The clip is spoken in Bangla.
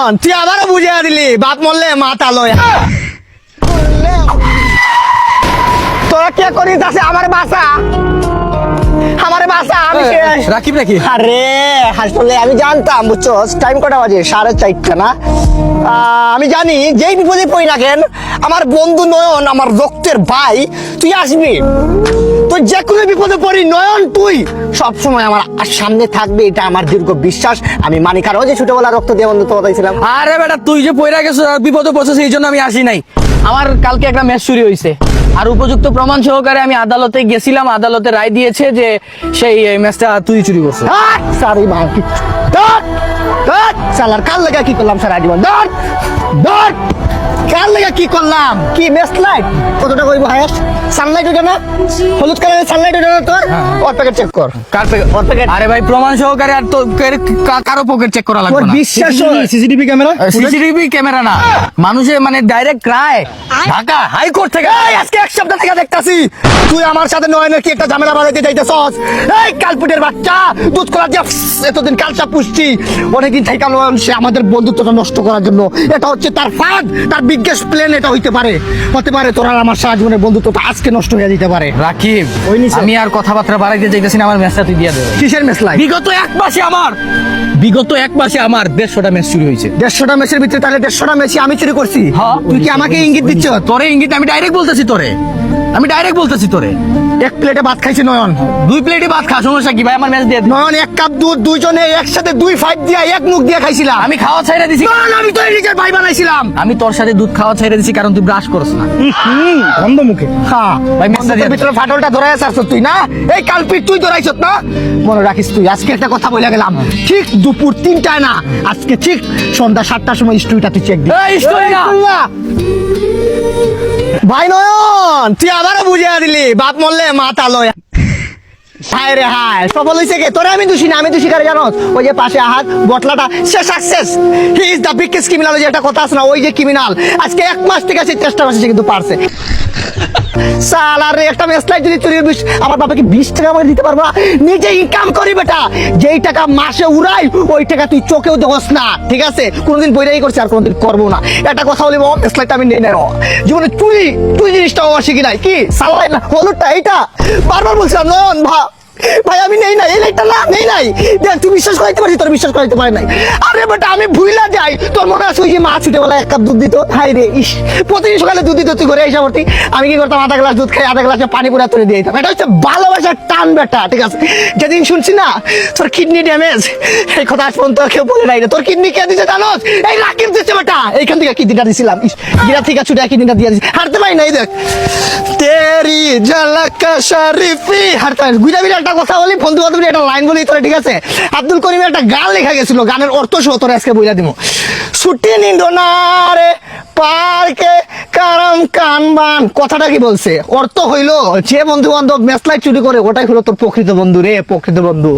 নয়ন তুই আবারও বুঝিয়ে দিলি বাপ মরলে মাথা লয়। তোরা কে করিস আছে আমার বাসা আমি শেষ। রাকিব নাকি? আরে আসলে আমি জানতাম বুঝছো টাইম কটা বাজে 4:30 না। আমি জানি যেই বিপদে পড়ি না কেন আমার বন্ধু নয়ন আমার রক্তের ভাই তুই আসবি। তুই যে কোনো বিপদে পড়ি নয়ন তুই সবসময় আমার সামনে থাকবে, এটা আমার দীর্ঘ বিশ্বাস। আমি মানি কারণ যে ছোটবেলা রক্ত দিয়ে বন্ধুত্ব বাতাইছিলাম। আরে বেটা তুই যে পয়রা গেছো বিপদে পড়ছিস এই জন্য আমি আসি নাই। আমার কালকে একটা ম্যাচ চুরি হয়েছে আর উপযুক্ত প্রমাণ সহকারে আমি আদালতে গেছিলাম। আদালতে রায় দিয়েছে যে সেই ম্যাচটা তুই চুরি করছিস। সারি মা সালার কাল লাগা কি করলাম সারা জীবন ধর কাল লাগা কি করলাম কি ম্যাচ লাইট কতটা কইব হায়াস সানলাইট ওটা না হলুদ কালারের সানলাইট ওটা না তোর ওর প্যাকেট চেক কর ওর প্যাকেট। আরে ভাই প্রমাণ সহকারে আর তো কারো পকেট চেক করা লাগবে তোর না। বিশ্বাস সিসিটিভি ক্যামেরা ক্যামেরা না মানুষে মানে ডাইরেক্ট রায় ঢাকা হাইকোর্ট থেকে। এই আজকে এক সপ্তাহ থেকে দেখতাছি তুই আমার সাথে নয়নের কি একটা ঝামেলা বাড়াইতে চাইতেছস। এই কালপুটের বাচ্চা দুধ করার যে এতদিন কালচা পুষছি অনেকদিন থেকে সে আমাদের বন্ধুত্বটা নষ্ট করার জন্য এটা হচ্ছে তার ফাঁদ, তার বিগেস্ট প্ল্যান এটা হতে পারে তোর আর আমার সারা জীবনের বন্ধুত্বটা আজকে নষ্ট হয়ে যেতে পারে। রাকিব ওই নিচে। আমি আর কথাবার্তা বাড়াইতে চাইতেছি না, আমার ম্যাচটা তুই দিয়ে দে। কিসের ম্যাচ লাই? বিগত এক মাসে আমার 150টা ম্যাচ চুরি হয়েছে। 150টা ম্যাচের ভিতরে তাহলে 150টা ম্যাচই আমি চুরি করছি। হ্যাঁ। তুই কি আমাকে ইঙ্গিত দিচ্ছ? তোরে ইঙ্গিত আমি ডাইরেক্ট বলতেছি তোরে এক প্লেটে ভাত খাইছে নয়ন, 2 প্লেটে ভাত খা, সমস্যা কি ভাই? আমার ম্যাচ দিয়ে দে। নয়ন এক কাপ দুধ দুইজনে একসাথে 2 ফাইট দিয়া এক মুখ দিয়ে খাইছিলাম। আমি খাওয়া ছাইড়া দিছি। নয়ন আমি তো নিজের ভাই বানাইছিলাম। আমি তোর সাথে দুধ খাওয়া ছাইড়া দিছি কারণ তুই ব্রাশ করছ না। বন্ধ মুখে হ্যাঁ ভাই ম্যাচটা দিয়ে দে। ভিতরে ফাটলটা ধরাই আসছ তুই না, এই কালপিট তুই ধরাইছ না। মনে রাখিস তুই আজকে একটা কথা বলে গেলাম, ঠিক দুপুর 3টায় না আজকে ঠিক সন্ধ্যা 7টার সময় স্টুডিওটা তুই চেক দিবি। এই স্টোরি না। ভাই নয়ন তুই আবারও বুঝিয়ে দিলি বাপ মরলে মাথা লয়। হায় রে হায় সফল হয়েছে কে? তোরা আমি দোষী না, আমি দোষী কারে জানোস? ওই যে পাশে আহাত বটলাটা সে success, he is the biggest criminal. যে একটা কথা আছে না, ওই যে ক্রিমিনাল আজকে 1 মাস থেকে সে চেষ্টা করছে, সে কিন্তু পারছে। সালারে একটা মেসলাই যদি চুরি আমার বাবাকে 20 টাকা আমাকে দিতে পারবো না? নিজে ইনকাম করি বেটা, যেই টাকা মাসে উড়াই ওই টাকা তুই চোখেও দেখোস না, ঠিক আছে? কোনোদিন বইরাই করছি আর কোনোদিন করবো না। একটা কথা বলি বাবা, মেসলাইটা আমি নেই না জীবনে তুই জিনিসটা আমার শিখি নাই। কি সালাই না হলুদটা এইটা বারবার বলছিলাম নন ভাই আমি নেই নাই, এই লাইটটা না নেই নাই। দেখ তুই বিশ্বাস করাইতে পারছিস, তোর বিশ্বাস করাইতে পারে নাই। আরে বেটা আমি ভুইলা যাই, তোর মনে আছে ওই যে মা ছুটেবেলা 1 কাপ দুধ দিত? হাই রে ইস, প্রতিদিন সকালে দুধ দিত, তুই ঘরে এসে ভর্তি। আমি কি করতাম, আধা গ্লাস দুধ খাই আধা গ্লাসে পানি পুরা তুলে দিয়ে দিতাম। এটা হচ্ছে ভালোবাসার টান বেটা, ঠিক আছে? যেদিন শুনছি না তোর কিডনি ড্যামেজ, এই কথা আজ পর্যন্ত কেউ বলে নাই রে। তোর কিডনি কে দিছে জানোস? এই রাকিব দিচ্ছে বেটা, এইখান থেকে কিডনিটা দিছিলাম, গিরা থেকে ছুটে কিডনিটা দিয়ে দিছি। হারতে পারি নাই, দেখ তেরি ঝলক শরীফি হারতে পারি। গুজা বিরা একটা কথা বলি, বন্ধু বান্ধব একটা লাইন বলি তোরা, ঠিক আছে? আব্দুল করিমের একটা গান লেখা গেছিল, গানের অর্থ সহ তোরা আজকে বইলা দিব। ছুটি নিন্দো না রে পার্কে কারম কানবান, কথাটা কি বলছে? অর্থ হইলো যে বন্ধু বান্ধব মেসলাই চুরি করে ওটাই হলো তোর প্রকৃত বন্ধু রে, প্রকৃত বন্ধু।